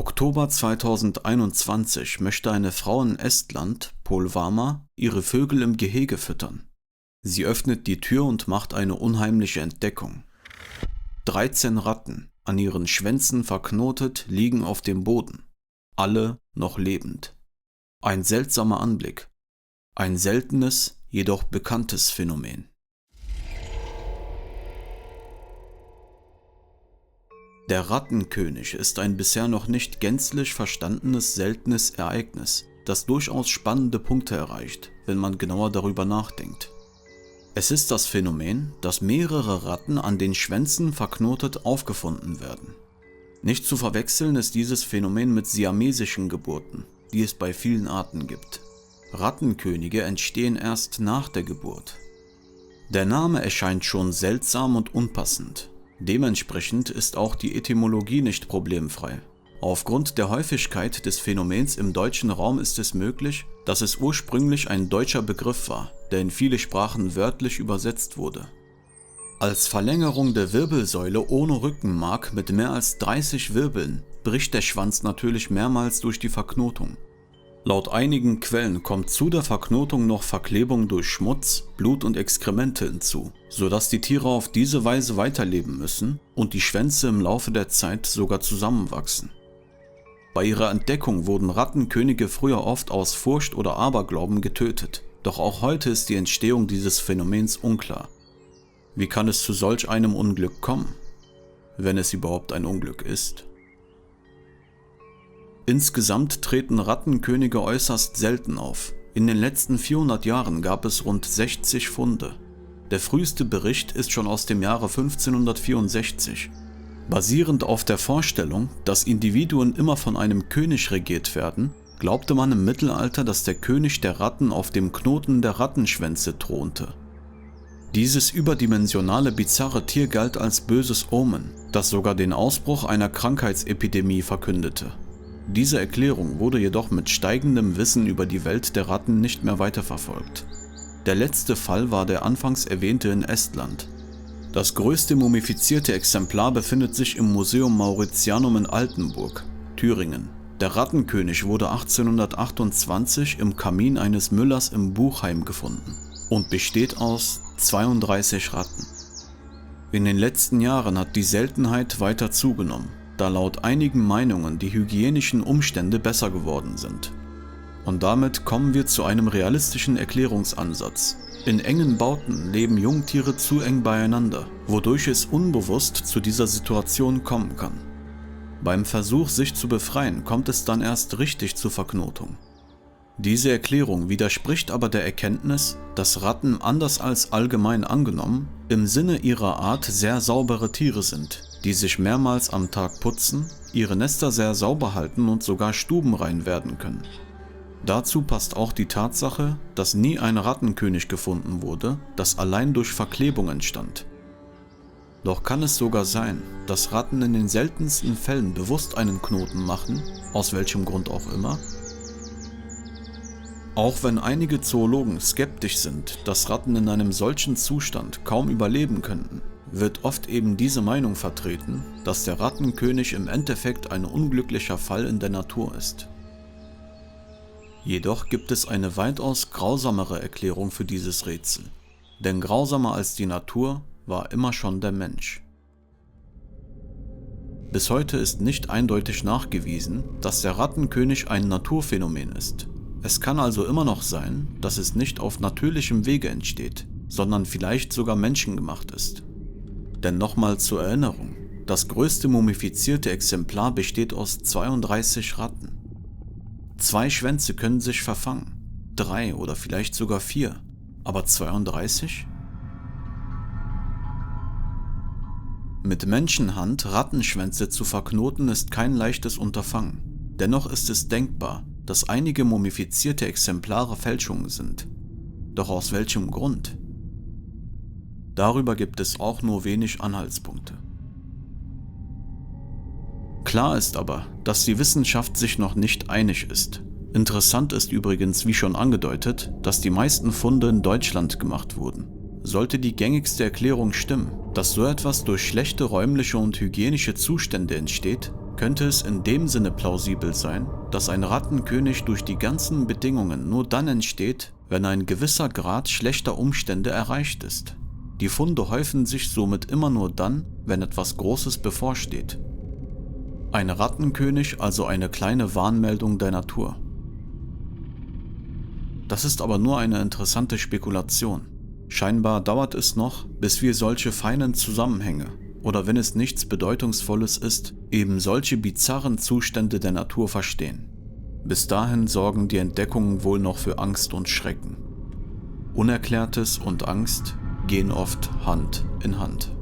Oktober 2021 möchte eine Frau in Estland, Polvama, ihre Vögel im Gehege füttern. Sie öffnet die Tür und macht eine unheimliche Entdeckung. 13 Ratten, an ihren Schwänzen verknotet, liegen auf dem Boden. Alle noch lebend. Ein seltsamer Anblick. Ein seltenes, jedoch bekanntes Phänomen. Der Rattenkönig ist ein bisher noch nicht gänzlich verstandenes, seltenes Ereignis, das durchaus spannende Punkte erreicht, wenn man genauer darüber nachdenkt. Es ist das Phänomen, dass mehrere Ratten an den Schwänzen verknotet aufgefunden werden. Nicht zu verwechseln ist dieses Phänomen mit siamesischen Geburten, die es bei vielen Arten gibt. Rattenkönige entstehen erst nach der Geburt. Der Name erscheint schon seltsam und unpassend. Dementsprechend ist auch die Etymologie nicht problemfrei. Aufgrund der Häufigkeit des Phänomens im deutschen Raum ist es möglich, dass es ursprünglich ein deutscher Begriff war, der in viele Sprachen wörtlich übersetzt wurde. Als Verlängerung der Wirbelsäule ohne Rückenmark mit mehr als 30 Wirbeln bricht der Schwanz natürlich mehrmals durch die Verknotung. Laut einigen Quellen kommt zu der Verknotung noch Verklebung durch Schmutz, Blut und Exkremente hinzu, sodass die Tiere auf diese Weise weiterleben müssen und die Schwänze im Laufe der Zeit sogar zusammenwachsen. Bei ihrer Entdeckung wurden Rattenkönige früher oft aus Furcht oder Aberglauben getötet, doch auch heute ist die Entstehung dieses Phänomens unklar. Wie kann es zu solch einem Unglück kommen, wenn es überhaupt ein Unglück ist? Insgesamt treten Rattenkönige äußerst selten auf. In den letzten 400 Jahren gab es rund 60 Funde. Der früheste Bericht ist schon aus dem Jahre 1564. Basierend auf der Vorstellung, dass Individuen immer von einem König regiert werden, glaubte man im Mittelalter, dass der König der Ratten auf dem Knoten der Rattenschwänze thronte. Dieses überdimensionale, bizarre Tier galt als böses Omen, das sogar den Ausbruch einer Krankheitsepidemie verkündete. Diese Erklärung wurde jedoch mit steigendem Wissen über die Welt der Ratten nicht mehr weiterverfolgt. Der letzte Fall war der anfangs erwähnte in Estland. Das größte mumifizierte Exemplar befindet sich im Museum Mauritianum in Altenburg, Thüringen. Der Rattenkönig wurde 1828 im Kamin eines Müllers im Buchheim gefunden und besteht aus 32 Ratten. In den letzten Jahren hat die Seltenheit weiter zugenommen, da laut einigen Meinungen die hygienischen Umstände besser geworden sind. Und damit kommen wir zu einem realistischen Erklärungsansatz. In engen Bauten leben Jungtiere zu eng beieinander, wodurch es unbewusst zu dieser Situation kommen kann. Beim Versuch, sich zu befreien, kommt es dann erst richtig zur Verknotung. Diese Erklärung widerspricht aber der Erkenntnis, dass Ratten anders als allgemein angenommen im Sinne ihrer Art sehr saubere Tiere sind, die sich mehrmals am Tag putzen, ihre Nester sehr sauber halten und sogar stubenrein werden können. Dazu passt auch die Tatsache, dass nie ein Rattenkönig gefunden wurde, das allein durch Verklebung entstand. Doch kann es sogar sein, dass Ratten in den seltensten Fällen bewusst einen Knoten machen, aus welchem Grund auch immer? Auch wenn einige Zoologen skeptisch sind, dass Ratten in einem solchen Zustand kaum überleben könnten, wird oft eben diese Meinung vertreten, dass der Rattenkönig im Endeffekt ein unglücklicher Fall in der Natur ist. Jedoch gibt es eine weitaus grausamere Erklärung für dieses Rätsel, denn grausamer als die Natur war immer schon der Mensch. Bis heute ist nicht eindeutig nachgewiesen, dass der Rattenkönig ein Naturphänomen ist. Es kann also immer noch sein, dass es nicht auf natürlichem Wege entsteht, sondern vielleicht sogar menschengemacht ist. Denn nochmal zur Erinnerung, das größte mumifizierte Exemplar besteht aus 32 Ratten. 2 Schwänze können sich verfangen, 3 oder vielleicht sogar 4, aber 32? Mit Menschenhand Rattenschwänze zu verknoten ist kein leichtes Unterfangen. Dennoch ist es denkbar, dass einige mumifizierte Exemplare Fälschungen sind. Doch aus welchem Grund? Darüber gibt es auch nur wenig Anhaltspunkte. Klar ist aber, dass die Wissenschaft sich noch nicht einig ist. Interessant ist übrigens, wie schon angedeutet, dass die meisten Funde in Deutschland gemacht wurden. Sollte die gängigste Erklärung stimmen, dass so etwas durch schlechte räumliche und hygienische Zustände entsteht, könnte es in dem Sinne plausibel sein, dass ein Rattenkönig durch die ganzen Bedingungen nur dann entsteht, wenn ein gewisser Grad schlechter Umstände erreicht ist. Die Funde häufen sich somit immer nur dann, wenn etwas Großes bevorsteht. Ein Rattenkönig, also eine kleine Warnmeldung der Natur. Das ist aber nur eine interessante Spekulation. Scheinbar dauert es noch, bis wir solche feinen Zusammenhänge, oder wenn es nichts Bedeutungsvolles ist, eben solche bizarren Zustände der Natur verstehen. Bis dahin sorgen die Entdeckungen wohl noch für Angst und Schrecken. Unerklärtes und Angst gehen oft Hand in Hand.